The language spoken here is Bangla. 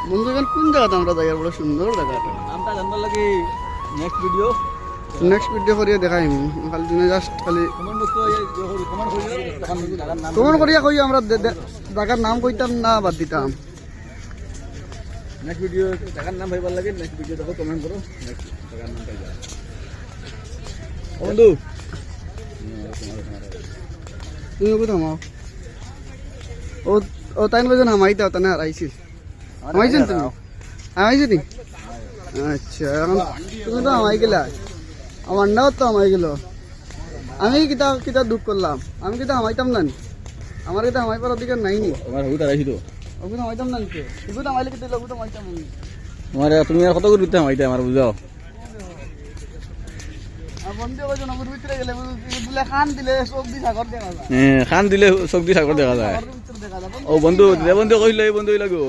বন্ধু এখন কোন জায়গাতে আমরা যাই বড় সুন্দর জায়গাটা নামটা জানবার লাগে নেক্সট ভিডিও করিয়া দেখাইম খালি দিনে জাস্ট খালি কমেন্ট বক্স কমেন্ট করিও তখন জায়গার নাম কমন করিয়া কই আমরা জায়গার নাম কইতাম না বাদ দিতাম নেক্সট ভিডিও জায়গার নাম ভাইবার লাগে নেক্সট ভিডিও দেখো কমেন্ট করো নেক্সট জায়গার নাম পাই যাবে বন্ধু তুমি কোথাও মাও ও ও তাইন বাজন হামাইতা তানে আইছিল হামাইছেন তুমি হামাইছি নি আচ্ছা এখন তুমি তো হামাই গেলা আমার নাও তো হামাই গেল আমি কিতা কিতা দুঃখ করলাম আমি কিতা হামাইতাম না আমার কিতা হামাই পার অধিকার নাই নি তোমার হুইতা রাখি তো ওগুলো হামাইতাম না কে ওগুলো হামাইলে কিতা ওগুলো হামাইতাম আমি তোমার তুমি আর কত করে দিতে মাইতে আমার বুঝাও আর বন্ধু বাজন আমার ভিতরে গেলে বুলে খান দিলে সব দি সাগর দেখা যায় হ্যাঁ খান দিলে চোখ দিয়ে সাগর দেখা যায় সাগরের ভিতরে দেখা যায় ও বন্ধু কইলে এই বন্ধু লাগো